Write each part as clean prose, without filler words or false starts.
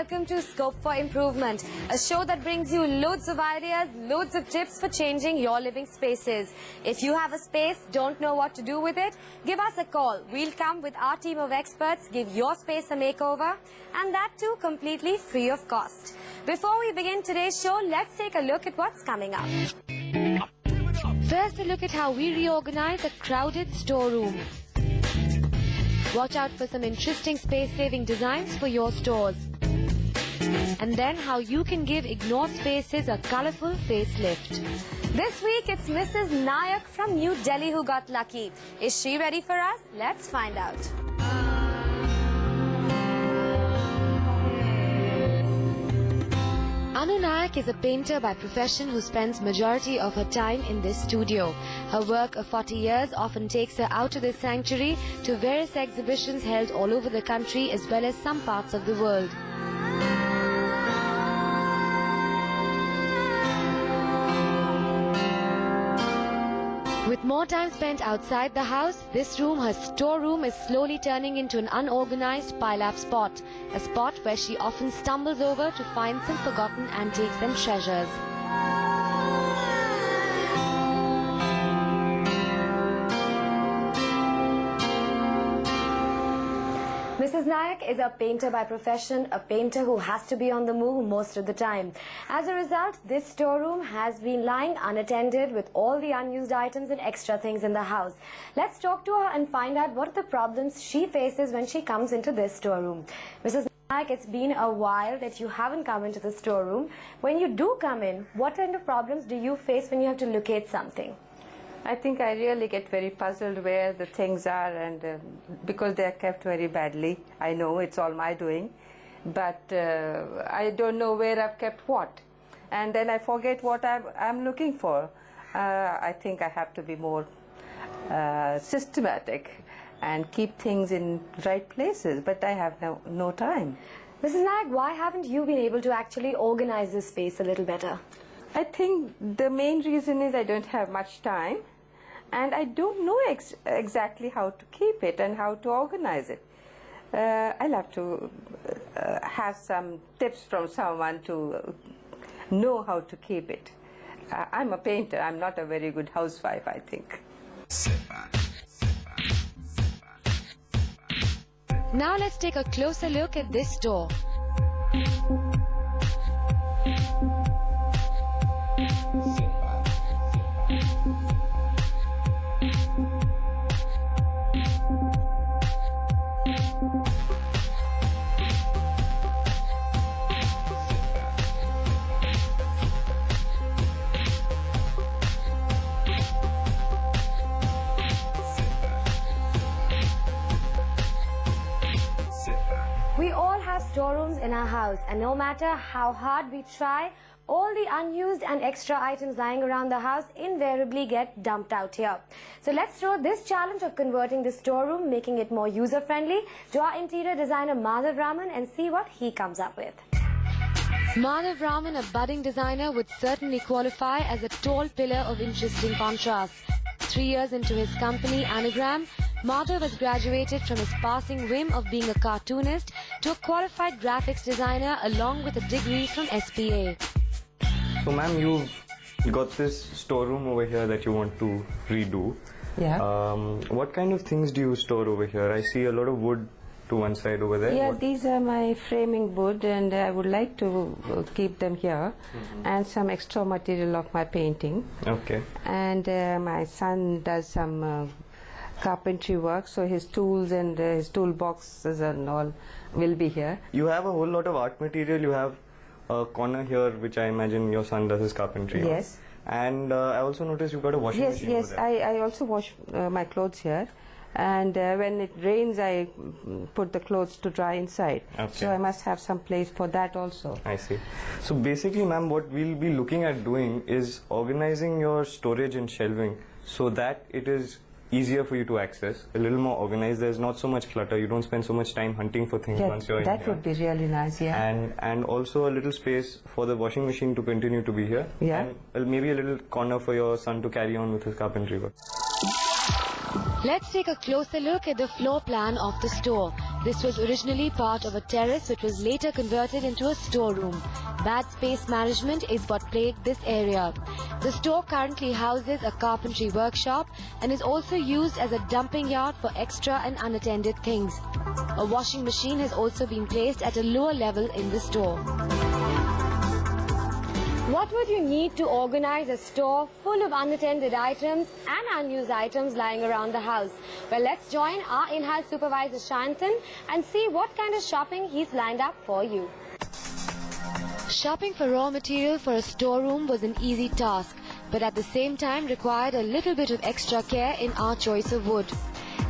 welcome to Scope for Improvement, a show that brings you loads of ideas, loads of tips for changing your living spaces. If you have a space, don't know what to do with it, give us a call. We'll come with our team of experts, give your space a makeover, and that too completely free of cost. Before we begin today's show, let's take a look at what's coming up. First, a look at how we reorganize a crowded storeroom. Watch out for some interesting space-saving designs for your stores. And then how you can give ignored spaces a colourful facelift. This week it's Mrs. Nayak from New Delhi who got lucky. Is she ready for us? Let's find out. Anu Nayak is a painter by profession who spends majority of her time in this studio. Her work of 40 years often takes her out of this sanctuary to various exhibitions held all over the country as well as some parts of the world. With more time spent outside the house, this room, her storeroom, is slowly turning into an unorganized pile-up spot. A spot where she often stumbles over to find some forgotten antiques and treasures. Mrs. Nayak is a painter by profession, a painter who has to be on the move most of the time. As a result, this storeroom has been lying unattended with all the unused items and extra things in the house. Let's talk to her and find out what are the problems she faces when she comes into this storeroom. Mrs. Nayak, it's been a while that you haven't come into the storeroom. When you do come in, what kind of problems do you face when you have to locate something? I think I really get very puzzled where the things are, and because they are kept very badly. I know it's all my doing, but I don't know where I've kept what, and then I forget what I'm looking for. I think I have to be more systematic and keep things in right places, but I have no time. Mrs. Nayak, why haven't you been able to actually organize this space a little better? I think the main reason is I don't have much time, and I don't know exactly how to keep it and how to organize it. I'll have to have some tips from someone to know how to keep it. I'm a painter, I'm not a very good housewife, I think. Now let's take a closer look at this door. We all have storerooms in our house, and no matter how hard we try, all the unused and extra items lying around the house invariably get dumped out here. So let's throw this challenge of converting the storeroom, making it more user-friendly, to our interior designer Madhav Raman and see what he comes up with. Madhav Raman, a budding designer, would certainly qualify as a tall pillar of interesting contrast. 3 years into his company, Anagram, Madhav has graduated from his passing whim of being a cartoonist to a qualified graphics designer along with a degree from SPA. So ma'am, you've got this storeroom over here that you want to redo. Yeah. What kind of things do you store over here? I see a lot of wood to one side over there. Yeah, these are my framing wood, and I would like to keep them here, and some extra material of my painting. Okay. And my son does some carpentry work, so his tools and his toolboxes and all will be here. You have a whole lot of art material. You have a corner here which I imagine your son does his carpentry on. Yes. And I also noticed you've got a washing machine Yes, over there. I also wash my clothes here, and when it rains I put the clothes to dry inside. Okay. So I must have some place for that also. I see. So basically ma'am, what we'll be looking at doing is organizing your storage and shelving so that it is easier for you to access, a little more organized. There's not so much clutter. You don't spend so much time hunting for things once you're in that here. would be really nice, yeah. And also a little space for the washing machine to continue to be here. Yeah. And maybe a little corner for your son to carry on with his carpentry work. Let's take a closer look at the floor plan of the store. This was originally part of a terrace which was later converted into a storeroom. Bad space management is what plagued this area. The store currently houses a carpentry workshop and is also used as a dumping yard for extra and unattended things. A washing machine has also been placed at a lower level in the store. What would you need to organize a store full of unattended items and unused items lying around the house? Well, let's join our in-house supervisor Shantan and see what kind of shopping he's lined up for you. Shopping for raw material for a storeroom was an easy task, but at the same time required a little bit of extra care in our choice of wood.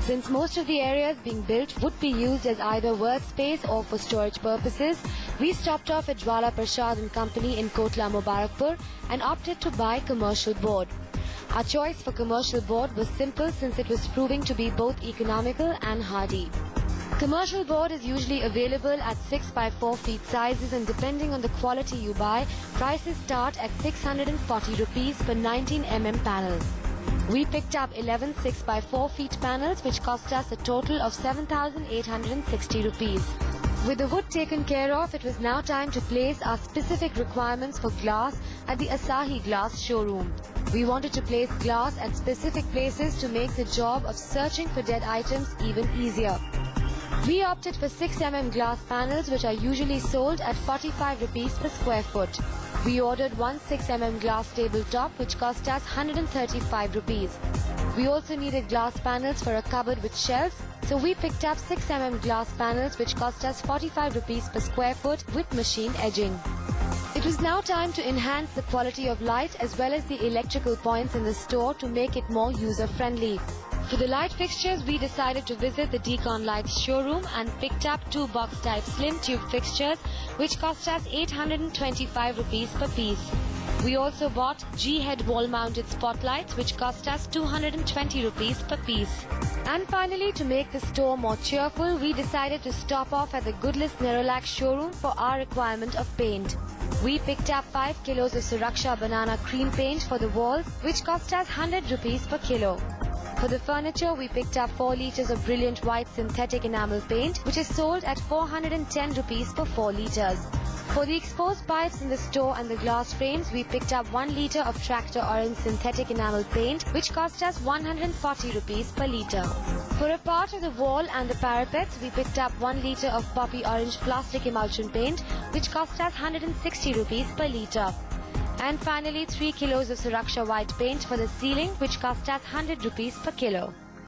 Since most of the areas being built would be used as either workspace or for storage purposes, we stopped off at Jwala Prasad & Company in Kotla Mubarakpur and opted to buy commercial board. Our choice for commercial board was simple since it was proving to be both economical and hardy. Commercial board is usually available at 6 by 4 feet sizes, and depending on the quality you buy, prices start at 640 rupees for 19 mm panel. We picked up 11 6 by 4 feet panels which cost us a total of 7,860 rupees. With the wood taken care of, it was now time to place our specific requirements for glass at the Asahi Glass showroom. We wanted to place glass at specific places to make the job of searching for dead items even easier. We opted for 6 mm glass panels which are usually sold at 45 rupees per square foot. We ordered one 6 mm glass tabletop which cost us 135 rupees. We also needed glass panels for a cupboard with shelves, so we picked up 6 mm glass panels which cost us 45 rupees per square foot with machine edging. It was now time to enhance the quality of light as well as the electrical points in the store to make it more user-friendly. For the light fixtures, we decided to visit the Decon Lights showroom and picked up 2 box-type slim tube fixtures which cost us 825 rupees per piece. We also bought G-head wall-mounted spotlights which cost us 220 rupees per piece. And finally, to make the store more cheerful, we decided to stop off at the Goodless Nerolac showroom for our requirement of paint. We picked up 5 kilos of Suraksha banana cream paint for the walls which cost us 100 rupees per kilo. For the furniture, we picked up 4 litres of brilliant white synthetic enamel paint which is sold at 410 rupees for 4 litres. For the exposed pipes in the store and the glass frames, we picked up 1 litre of Tractor Orange synthetic enamel paint which cost us 140 rupees per litre. For a part of the wall and the parapets, we picked up 1 litre of Poppy Orange plastic emulsion paint which cost us 160 rupees per litre. And finally, 3 kilos of Suraksha white paint for the ceiling which cost us 100 rupees per kilo.